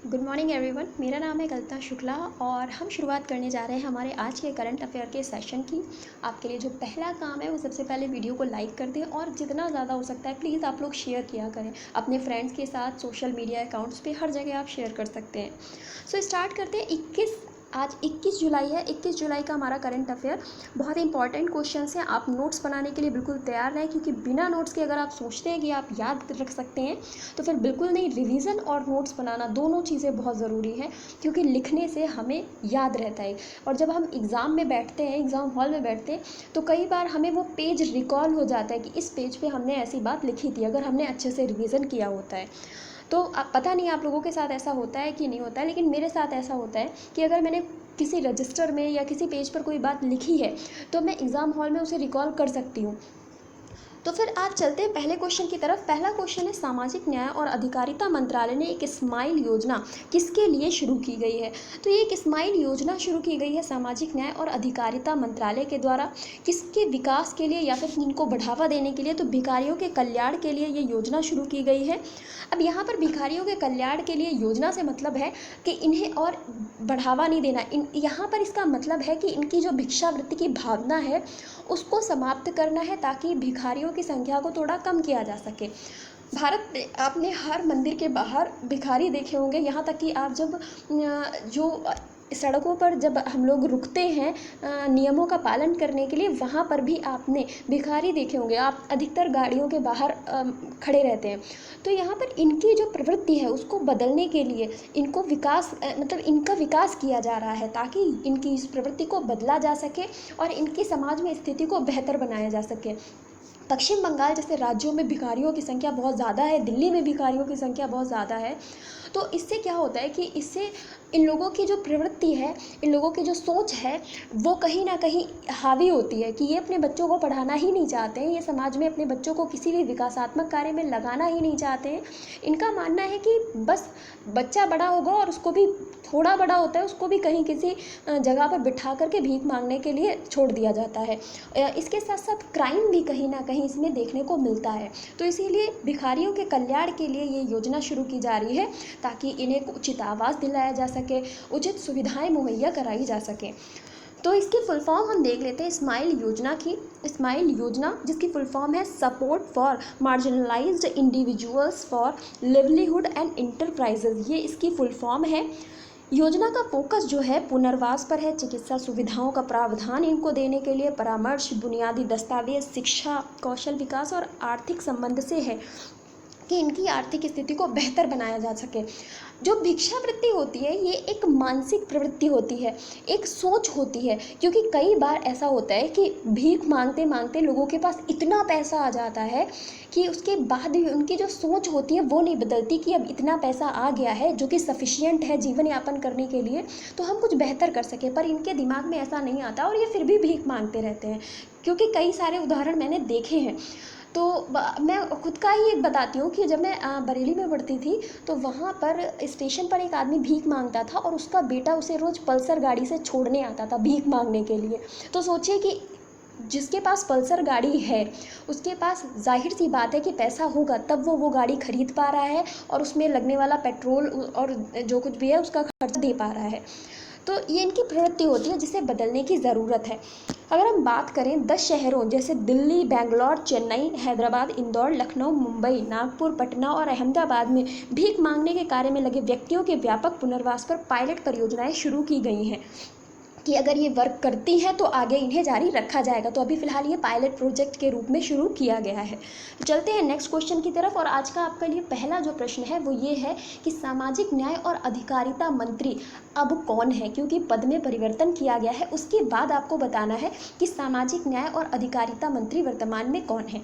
Good morning everyone. मेरा नाम है कल्पना शुक्ला और हम शुरुआत करने जा रहे हैं हमारे आज के करंट अफेयर के सेशन की। आपके लिए जो पहला काम है वो सबसे पहले वीडियो को लाइक कर दें और जितना ज़्यादा हो सकता है प्लीज़ आप लोग शेयर किया करें अपने फ्रेंड्स के साथ, सोशल मीडिया अकाउंट्स पे हर जगह आप शेयर कर सकते हैं। सो स्टार्ट करते हैं। आज 21 जुलाई है। 21 जुलाई का हमारा करंट अफेयर बहुत इंपॉर्टेंट क्वेश्चंस हैं। आप नोट्स बनाने के लिए बिल्कुल तैयार रहें, क्योंकि बिना नोट्स के अगर आप सोचते हैं कि आप याद रख सकते हैं तो फिर बिल्कुल नहीं। रिवीजन और नोट्स बनाना दोनों चीज़ें बहुत ज़रूरी हैं, क्योंकि लिखने से हमें याद रहता है। और जब हम एग्ज़ाम में बैठते हैं, एग्ज़ाम हॉल में बैठते हैं, तो कई बार हमें वो पेज रिकॉल हो जाता है कि इस पेज पे हमने ऐसी बात लिखी थी, अगर हमने अच्छे से रिवीजन किया होता है तो। पता नहीं आप लोगों के साथ ऐसा होता है कि नहीं होता है, लेकिन मेरे साथ ऐसा होता है कि अगर मैंने किसी रजिस्टर में या किसी पेज पर कोई बात लिखी है तो मैं एग्ज़ाम हॉल में उसे रिकॉल कर सकती हूँ। तो फिर आज चलते हैं पहले क्वेश्चन की तरफ। पहला क्वेश्चन है, सामाजिक न्याय और अधिकारिता मंत्रालय ने एक स्माइल योजना किसके लिए शुरू की गई है? तो ये एक स्माइल योजना शुरू की गई है सामाजिक न्याय और अधिकारिता मंत्रालय के द्वारा। किसके विकास के लिए या फिर इनको बढ़ावा देने के लिए? तो भिखारियों के कल्याण के लिए ये योजना शुरू की गई है। अब यहाँ पर भिखारियों के कल्याण के लिए योजना से मतलब है कि इन्हें और बढ़ावा नहीं देना। यहाँ पर इसका मतलब है कि इनकी जो भिक्षावृत्ति की भावना है उसको समाप्त करना है, ताकि भिखारियों की संख्या को थोड़ा कम किया जा सके। भारत में आपने हर मंदिर के बाहर भिखारी देखे होंगे। यहाँ तक कि आप जब जो सड़कों पर जब हम लोग रुकते हैं नियमों का पालन करने के लिए, वहाँ पर भी आपने भिखारी देखे होंगे। आप अधिकतर गाड़ियों के बाहर खड़े रहते हैं। तो यहाँ पर इनकी जो प्रवृत्ति है उसको बदलने के लिए इनको विकास मतलब इनका विकास किया जा रहा है, ताकि इनकी इस प्रवृत्ति को बदला जा सके और इनकी समाज में स्थिति को बेहतर बनाया जा सके। पश्चिम बंगाल जैसे राज्यों में भिखारियों की संख्या बहुत ज़्यादा है, दिल्ली में भिखारियों की संख्या बहुत ज़्यादा है। तो इससे क्या होता है कि इससे इन लोगों की जो प्रवृत्ति है, इन लोगों की जो सोच है, वो कहीं ना कहीं हावी होती है कि ये अपने बच्चों को पढ़ाना ही नहीं चाहते हैं, ये समाज में अपने बच्चों को किसी भी विकासात्मक कार्य में लगाना ही नहीं चाहते हैं। इनका मानना है कि बस बच्चा बड़ा होगा और उसको भी थोड़ा बड़ा होता है उसको भी कहीं किसी जगह पर बिठा करके भीख मांगने के लिए छोड़ दिया जाता है। इसके साथ साथ क्राइम भी कहीं ना कहीं इसमें देखने को मिलता है। तो इसीलिए भिखारियों के कल्याण के लिए ये योजना शुरू की जा रही है, ताकि इन्हें उचित आवास दिलाया जा सके, उचित सुविधाएं मुहैया कराई जा सके। तो इसकी फुल फॉर्म हम देख लेते हैं स्माइल योजना की। स्माइल योजना जिसकी फुल फॉर्म है support for marginalised individuals for livelihood and enterprises, ये इसकी फुल फॉर्म है। योजना का फोकस जो है पुनर्वास पर है, चिकित्सा सुविधाओं का प्रावधान इनको देने के लिए, परामर्श, बुनियादी दस्तावेज, शिक्षा, कौशल विकास और आर्थिक संबंध से है कि इनकी आर्थिक स्थिति को बेहतर बनाया जा सके। जो भिक्षावृत्ति होती है ये एक मानसिक प्रवृत्ति होती है, एक सोच होती है, क्योंकि कई बार ऐसा होता है कि भीख मांगते मांगते लोगों के पास इतना पैसा आ जाता है कि उसके बाद भी उनकी जो सोच होती है वो नहीं बदलती कि अब इतना पैसा आ गया है जो कि सफिशिएंट है जीवन यापन करने के लिए, तो हम कुछ बेहतर कर सकें। पर इनके दिमाग में ऐसा नहीं आता और ये फिर भी भीख मांगते रहते हैं, क्योंकि कई सारे उदाहरण मैंने देखे हैं। तो मैं खुद का ही एक बताती हूँ कि जब मैं बरेली में पढ़ती थी तो वहाँ पर स्टेशन पर एक आदमी भीख मांगता था और उसका बेटा उसे रोज़ पल्सर गाड़ी से छोड़ने आता था भीख मांगने के लिए। तो सोचिए कि जिसके पास पल्सर गाड़ी है उसके पास जाहिर सी बात है कि पैसा होगा तब वो गाड़ी खरीद पा रहा है और उसमें लगने वाला पेट्रोल और जो कुछ भी है उसका खर्च दे पा रहा है। तो ये इनकी प्रवृत्ति होती है जिसे बदलने की ज़रूरत है। अगर हम बात करें 10 शहरों जैसे दिल्ली, बेंगलोर, चेन्नई, हैदराबाद, इंदौर, लखनऊ, मुंबई, नागपुर, पटना और अहमदाबाद में भीख मांगने के कार्य में लगे व्यक्तियों के व्यापक पुनर्वास पर पायलट परियोजनाएं शुरू की गई हैं कि अगर ये वर्क करती हैं तो आगे इन्हें जारी रखा जाएगा। तो अभी फ़िलहाल ये पायलट प्रोजेक्ट के रूप में शुरू किया गया है। तो चलते हैं नेक्स्ट क्वेश्चन की तरफ। और आज का आपके लिए पहला जो प्रश्न है वो ये है कि सामाजिक न्याय और अधिकारिता मंत्री अब कौन है, क्योंकि पद में परिवर्तन किया गया है। उसके बाद आपको बताना है कि सामाजिक न्याय और अधिकारिता मंत्री वर्तमान में कौन है।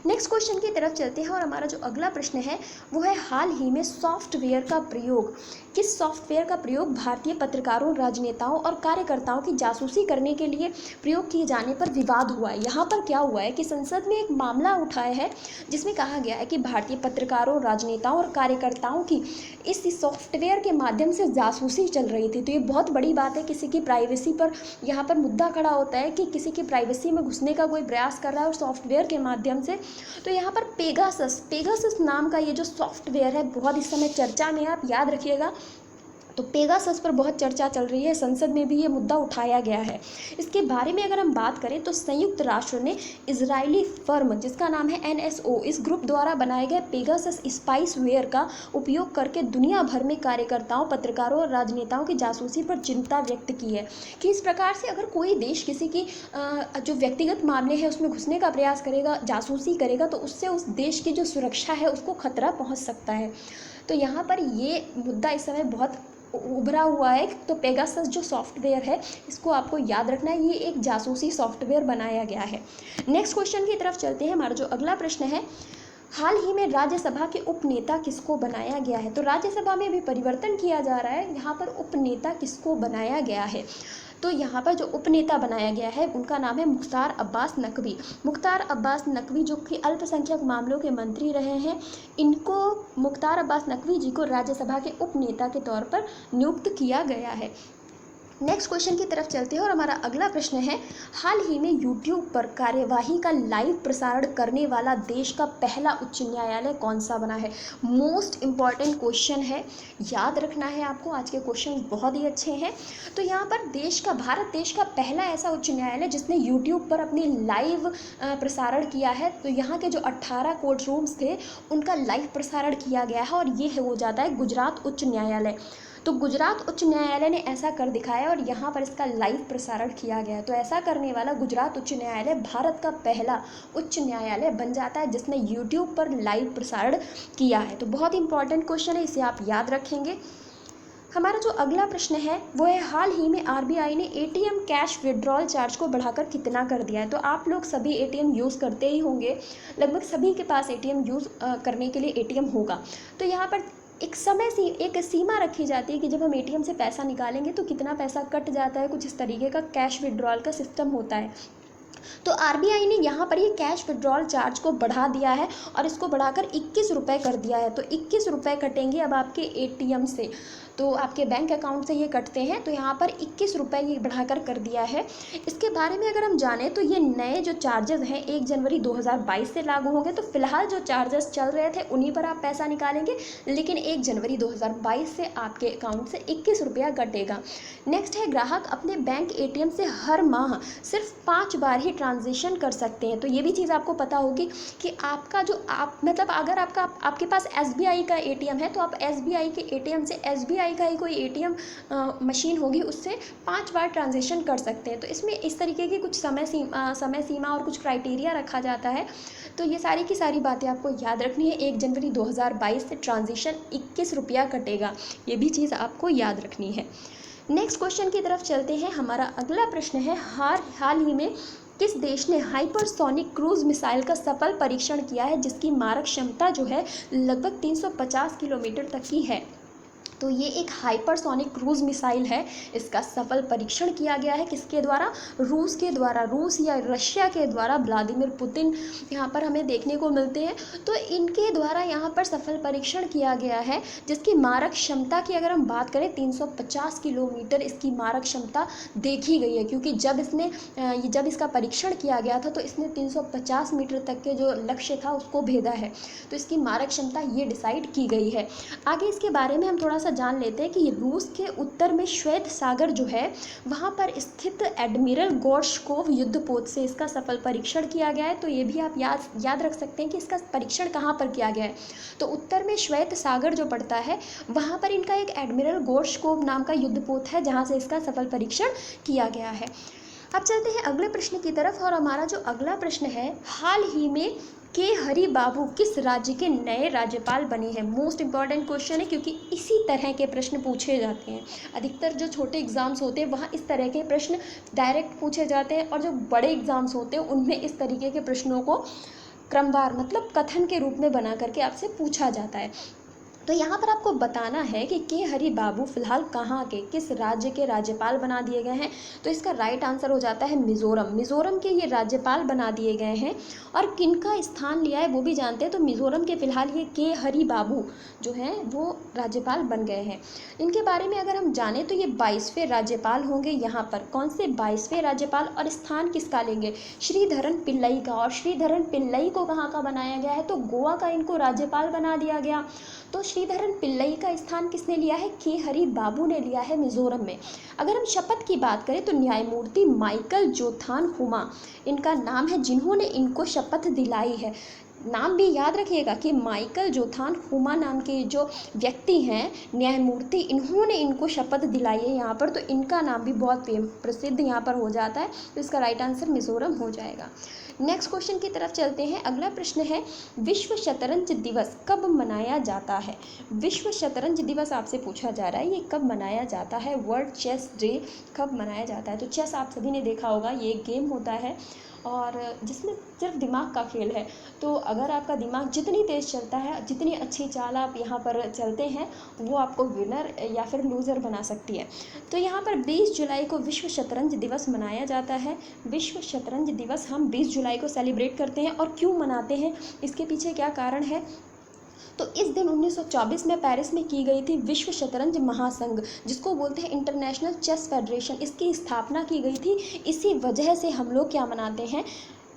नेक्स्ट क्वेश्चन की तरफ चलते हैं और हमारा जो अगला प्रश्न है वो है, हाल ही में सॉफ्टवेयर का प्रयोग, किस सॉफ्टवेयर का प्रयोग भारतीय पत्रकारों, राजनेताओं और कार्यकर्ताओं कार्यकर्ताओं की जासूसी करने के लिए प्रयोग किए जाने पर विवाद हुआ है। यहाँ पर क्या हुआ है कि संसद में एक मामला उठाया है जिसमें कहा गया है कि भारतीय पत्रकारों, राजनेताओं और कार्यकर्ताओं की इस सॉफ्टवेयर के माध्यम से जासूसी चल रही थी। तो ये बहुत बड़ी बात है, किसी की प्राइवेसी पर यहाँ पर मुद्दा खड़ा होता है कि किसी की प्राइवेसी में घुसने का कोई प्रयास कर रहा है और सॉफ्टवेयर के माध्यम से। तो यहाँ पर पेगासस नाम का ये जो सॉफ्टवेयर है बहुत इस समय चर्चा में है, आप याद रखिएगा। तो पेगासस पर बहुत चर्चा चल रही है, संसद में भी ये मुद्दा उठाया गया है। इसके बारे में अगर हम बात करें तो संयुक्त राष्ट्र ने इजरायली फर्म जिसका नाम है NSO, इस ग्रुप द्वारा बनाए गए पेगासस स्पाइसवेयर का उपयोग करके दुनिया भर में कार्यकर्ताओं, पत्रकारों और राजनेताओं की जासूसी पर चिंता व्यक्त की है कि इस प्रकार से अगर कोई देश किसी की जो व्यक्तिगत मामले हैं उसमें घुसने का प्रयास करेगा, जासूसी करेगा, तो उससे उस देश की जो सुरक्षा है उसको खतरा पहुँच सकता है। तो यहाँ पर ये मुद्दा इस समय बहुत उभरा हुआ है। तो पेगासस जो सॉफ्टवेयर है इसको आपको याद रखना है, ये एक जासूसी सॉफ्टवेयर बनाया गया है। नेक्स्ट क्वेश्चन की तरफ चलते हैं। हमारा जो अगला प्रश्न है, हाल ही में राज्यसभा के उपनेता किसको बनाया गया है? तो राज्यसभा में भी परिवर्तन किया जा रहा है, यहाँ पर उपनेता किसको बनाया गया है? तो यहाँ पर जो उपनेता बनाया गया है उनका नाम है मुख्तार अब्बास नकवी। मुख्तार अब्बास नकवी जो कि अल्पसंख्यक मामलों के मंत्री रहे हैं, इनको मुख्तार अब्बास नकवी जी को राज्यसभा के उपनेता के तौर पर नियुक्त किया गया है। नेक्स्ट क्वेश्चन की तरफ चलते हैं और हमारा अगला प्रश्न है, हाल ही में यूट्यूब पर कार्यवाही का लाइव प्रसारण करने वाला देश का पहला उच्च न्यायालय कौन सा बना है? मोस्ट इम्पॉर्टेंट क्वेश्चन है, याद रखना है आपको, आज के क्वेश्चन बहुत ही अच्छे हैं। तो यहाँ पर भारत देश का पहला ऐसा उच्च न्यायालय जिसने यूट्यूब पर अपनी लाइव प्रसारण किया है। तो यहाँ के जो 18 कोर्ट रूम्स थे उनका लाइव प्रसारण किया गया है और ये हो जाता है गुजरात उच्च न्यायालय। तो गुजरात उच्च न्यायालय ने ऐसा कर दिखाया और यहाँ पर इसका लाइव प्रसारण किया गया है। तो ऐसा करने वाला गुजरात उच्च न्यायालय भारत का पहला उच्च न्यायालय बन जाता है जिसने यूट्यूब पर लाइव प्रसारण किया है। तो बहुत इंपॉर्टेंट क्वेश्चन है, इसे आप याद रखेंगे। हमारा जो अगला प्रश्न है वो है, हाल ही में RBI ने ATM कैश विड्रॉल चार्ज को बढ़ाकर कितना कर दिया है? तो आप लोग सभी ATM यूज़ करते ही होंगे, लगभग सभी के पास ATM यूज़ करने के लिए ATM होगा। तो यहाँ पर एक सीमा रखी जाती है कि जब हम ATM से पैसा निकालेंगे तो कितना पैसा कट जाता है, कुछ इस तरीके का कैश विड्रॉल का सिस्टम होता है। तो RBI ने यहाँ पर ये कैश विड्रॉल चार्ज को बढ़ा दिया है और इसको बढ़ाकर 21 रुपये कर दिया है। तो 21 रुपये कटेंगे अब आपके ATM से, तो आपके बैंक अकाउंट से ये कटते हैं। तो यहाँ पर 21 रुपये ये बढ़ाकर कर दिया है। इसके बारे में अगर हम जानें तो ये नए जो चार्जेस हैं 1 जनवरी 2022 से लागू होंगे। तो फिलहाल जो चार्जेस चल रहे थे उन्हीं पर आप पैसा निकालेंगे, लेकिन 1 जनवरी 2022 से आपके अकाउंट से 21 रुपया कटेगा। नेक्स्ट है, ग्राहक अपने बैंक ATM से हर माह सिर्फ 5 बार ही ट्रांजेक्शन कर सकते हैं। तो ये भी चीज़ आपको पता होगी कि आपका जो मतलब अगर आपके पास SBI का ATM है तो आप SBI के ATM से SBI का ही कोई ATM मशीन होगी उससे 5 बार ट्रांजेक्शन कर सकते हैं। तो इसमें इस तरीके की कुछ समय सीमा और कुछ क्राइटेरिया रखा जाता है। तो ये सारी की सारी बातें आपको याद रखनी है। 1 जनवरी 2022 से ट्रांजेक्शन 21 रुपया कटेगा, ये भी चीज़ आपको याद रखनी है। नेक्स्ट क्वेश्चन की तरफ चलते हैं। हमारा अगला प्रश्न है, हाल ही में किस देश ने हाइपरसोनिक क्रूज मिसाइल का सफल परीक्षण किया है जिसकी मारक क्षमता जो है लगभग 350 किलोमीटर तक की है? तो ये एक हाइपरसोनिक क्रूज मिसाइल है, इसका सफल परीक्षण किया गया है किसके द्वारा? रूस के द्वारा, रूस या रशिया के द्वारा। व्लादिमीर पुतिन यहाँ पर हमें देखने को मिलते हैं। तो इनके द्वारा यहाँ पर सफल परीक्षण किया गया है जिसकी मारक क्षमता की अगर हम बात करें 350 किलोमीटर इसकी मारक क्षमता देखी गई है, क्योंकि जब इसका परीक्षण किया गया था तो इसने 350 मीटर तक के जो लक्ष्य था उसको भेदा है। तो इसकी मारक क्षमता ये डिसाइड की गई है। आगे इसके बारे में हम थोड़ा सा जान लेते हैं कि रूस के उत्तर में श्वेत सागर जो है वहाँ पर स्थित एडमिरल गोर्शकोव युद्धपोत से इसका सफल परीक्षण किया गया है। तो ये भी आप याद रख सकते हैं कि इसका परीक्षण कहाँ पर किया गया है। तो उत्तर में श्वेत सागर जो पड़ता है वहाँ पर इनका एक एडमिरल गोर्शकोव नाम का युद्धपोत है जहाँ से इसका सफल परीक्षण किया गया है। अब चलते हैं अगले प्रश्न की तरफ और हमारा जो अगला प्रश्न है, हाल ही में के हरि बाबू किस राज्य के नए राज्यपाल बने हैं? मोस्ट इंपॉर्टेंट क्वेश्चन है क्योंकि इसी तरह के प्रश्न पूछे जाते हैं। अधिकतर जो छोटे एग्जाम्स होते हैं वहाँ इस तरह के प्रश्न डायरेक्ट पूछे जाते हैं और जो बड़े एग्जाम्स होते हैं उनमें इस तरीके के प्रश्नों को क्रमवार मतलब कथन के रूप में बना करके आपसे पूछा जाता है। तो यहाँ पर आपको बताना है कि के हरि बाबू फिलहाल कहाँ के, किस राज्य के राज्यपाल बना दिए गए हैं। तो इसका राइट आंसर हो जाता है मिज़ोरम। मिज़ोरम के ये राज्यपाल बना दिए गए हैं। और किनका स्थान लिया है वो भी जानते हैं। तो मिज़ोरम के फिलहाल ये के हरि बाबू जो हैं वो राज्यपाल बन गए हैं। इनके बारे में अगर हम जानें तो ये 22वें राज्यपाल होंगे यहाँ पर। कौन से 22वें राज्यपाल, और स्थान किसका लेंगे? श्रीधरन पिल्लई का। और श्रीधरन पिल्लई को कहाँ का बनाया गया है? तो गोवा का इनको राज्यपाल बना दिया गया। तो श्रीधरन पिल्लई का स्थान किसने लिया है? के हरि बाबू ने लिया है मिज़ोरम में। अगर हम शपथ की बात करें तो न्यायमूर्ति माइकल जोथान हुमा इनका नाम है, जिन्होंने इनको शपथ दिलाई है। नाम भी याद रखिएगा कि माइकल जोथान हुमा नाम के जो व्यक्ति हैं न्यायमूर्ति, इन्होंने इनको शपथ दिलाई है यहाँ पर। तो इनका नाम भी बहुत प्रसिद्ध यहाँ पर हो जाता है। तो इसका राइट आंसर मिज़ोरम हो जाएगा। नेक्स्ट क्वेश्चन की तरफ चलते हैं। अगला प्रश्न है, विश्व शतरंज दिवस कब मनाया जाता है? विश्व शतरंज दिवस आपसे पूछा जा रहा है, ये कब मनाया जाता है? वर्ल्ड चेस डे कब मनाया जाता है? तो चेस आप सभी ने देखा होगा, ये एक गेम होता है और जिसमें सिर्फ दिमाग का खेल है। तो अगर आपका दिमाग जितनी तेज़ चलता है, जितनी अच्छी चाल आप यहाँ पर चलते हैं, वो आपको विनर या फिर लूज़र बना सकती है। तो यहाँ पर 20 जुलाई को विश्व शतरंज दिवस मनाया जाता है। विश्व शतरंज दिवस हम 20 जुलाई को सेलिब्रेट करते हैं। और क्यों मनाते हैं, इसके पीछे क्या कारण है? तो इस दिन 1924 में पेरिस में की गई थी विश्व शतरंज महासंघ, जिसको बोलते हैं इंटरनेशनल चेस फेडरेशन। इसकी स्थापना की गई थी। इसी वजह से हम लोग क्या मनाते हैं,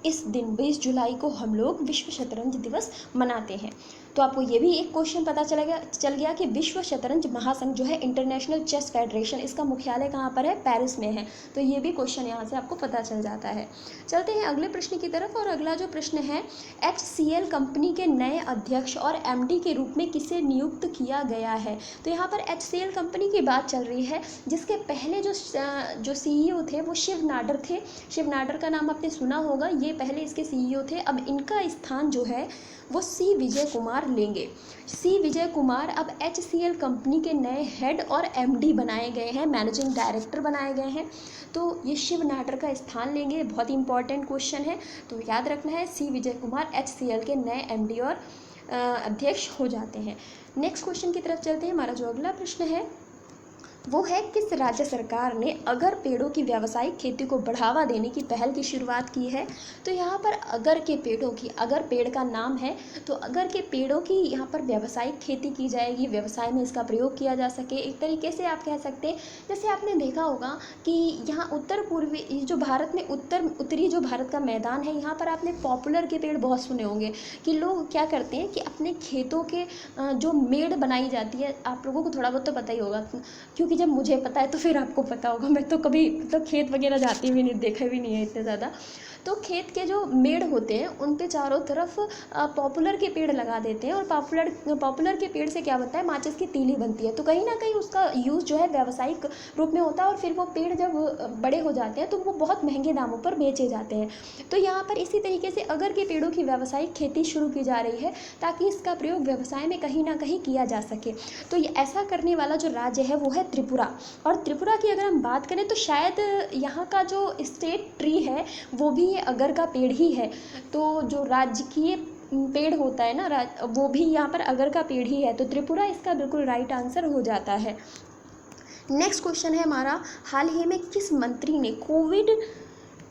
इस दिन 20 जुलाई को हम लोग विश्व शतरंज दिवस मनाते हैं। तो आपको ये भी एक क्वेश्चन पता चल गया कि विश्व शतरंज महासंघ जो है इंटरनेशनल चेस फेडरेशन, इसका मुख्यालय कहाँ पर है? पेरिस में है। तो ये भी क्वेश्चन यहाँ से आपको पता चल जाता है। चलते हैं अगले प्रश्न की तरफ। और अगला जो प्रश्न है, HCL कंपनी के नए अध्यक्ष और MD के रूप में किसे नियुक्त किया गया है? तो यहाँ पर HCL कंपनी की बात चल रही है, जिसके पहले जो CEO थे वो शिव नाडर थे। शिव नाडर का नाम आपने सुना होगा, ये पहले इसके CEO थे। अब इनका स्थान जो है वो C विजय कुमार लेंगे। C विजय कुमार अब HCL कंपनी के नए हेड और MD बनाए गए हैं, मैनेजिंग डायरेक्टर बनाए गए हैं। तो ये शिव नाडर का स्थान लेंगे। बहुत ही इंपॉर्टेंट क्वेश्चन है, तो याद रखना है। C विजय कुमार HCL के नए MD और अध्यक्ष हो जाते हैं। नेक्स्ट क्वेश्चन की तरफ चलते हैं। हमारा जो अगला प्रश्न है वो है, किस राज्य सरकार ने अगर पेड़ों की व्यावसायिक खेती को बढ़ावा देने की पहल की शुरुआत की है? तो यहाँ पर अगर के पेड़ों की, अगर पेड़ का नाम है, तो अगर के पेड़ों की यहाँ पर व्यावसायिक खेती की जाएगी, व्यवसाय में इसका प्रयोग किया जा सके। एक तरीके से आप कह सकते हैं, जैसे आपने देखा होगा कि यहाँ उत्तर पूर्वी जो भारत में उत्तरी जो भारत का मैदान है, यहाँ पर आपने पॉपुलर के पेड़ बहुत सुने होंगे कि लोग क्या करते हैं कि अपने खेतों के जो मेड़ बनाई जाती है, आप लोगों को थोड़ा बहुत तो पता ही होगा, क्योंकि जब मुझे पता है तो फिर आपको पता होगा। मैं तो कभी मतलब खेत वगैरह जाती भी नहीं, देखा भी नहीं है इतने ज़्यादा। तो खेत के जो मेड़ होते हैं उन पे चारों तरफ पॉपुलर के पेड़ लगा देते हैं। और पॉपुलर के पेड़ से क्या बनता है, माचिस की तीली बनती है। तो कहीं ना कहीं उसका यूज़ जो है व्यावसायिक रूप में होता है। और फिर वो पेड़ जब बड़े हो जाते हैं तो वो बहुत महंगे दामों पर बेचे जाते हैं। तो यहाँ पर इसी तरीके से अगर के पेड़ों की व्यावसायिक खेती शुरू की जा रही है, ताकि इसका प्रयोग व्यवसाय में कहीं ना कहीं किया जा सके। तो ये ऐसा करने वाला जो राज्य है वो है त्रिपुरा। और त्रिपुरा की अगर हम बात करें तो शायद यहाँ का जो स्टेट ट्री है वो भी ये अगर का पेड़ ही है। तो जो राजकीय पेड़ होता है ना, वो भी यहाँ पर अगर का पेड़ ही है। तो त्रिपुरा इसका बिल्कुल राइट आंसर हो जाता है। नेक्स्ट क्वेश्चन है हमारा, हाल ही में किस मंत्री ने कोविड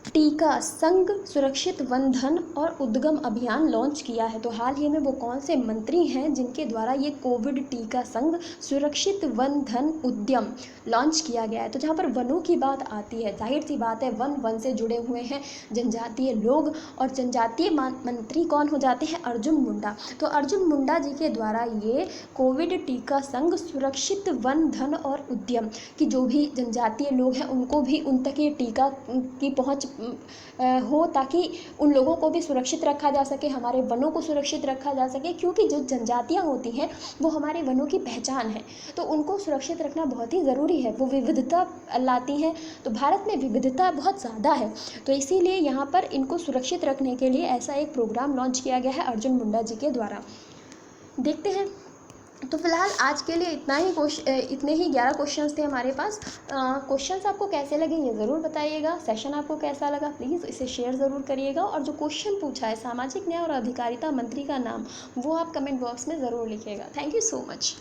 टीका संघ सुरक्षित वन धन और उद्गम अभियान लॉन्च किया है? तो हाल ही में वो कौन से मंत्री हैं जिनके द्वारा ये कोविड टीका संघ सुरक्षित वन धन उद्यम लॉन्च किया गया है? तो जहाँ पर वनों की बात आती है, जाहिर सी बात है वन से जुड़े हुए हैं जनजातीय लोग। और जनजातीय मंत्री कौन हो जाते हैं? अर्जुन मुंडा। तो अर्जुन मुंडा जी के द्वारा ये कोविड टीका संघ सुरक्षित वन धन और उद्यम की जो भी जनजातीय लोग हैं उनको भी उन तक ये टीका की पहुँच हो, ताकि उन लोगों को भी सुरक्षित रखा जा सके, हमारे वनों को सुरक्षित रखा जा सके। क्योंकि जो जनजातियाँ होती हैं वो हमारे वनों की पहचान है, तो उनको सुरक्षित रखना बहुत ही ज़रूरी है। वो विविधता लाती हैं। तो भारत में विविधता बहुत ज़्यादा है, तो इसीलिए यहाँ पर इनको सुरक्षित रखने के लिए ऐसा एक प्रोग्राम लॉन्च किया गया है अर्जुन मुंडा जी के द्वारा। देखते हैं तो फिलहाल आज के लिए इतने ही 11 क्वेश्चंस थे हमारे पास। क्वेश्चंस आपको कैसे लगे ये ज़रूर बताइएगा। सेशन आपको कैसा लगा प्लीज़ इसे शेयर ज़रूर करिएगा, और जो क्वेश्चन पूछा है सामाजिक न्याय और अधिकारिता मंत्री का नाम वो आप कमेंट बॉक्स में ज़रूर लिखिएगा। Thank you so much.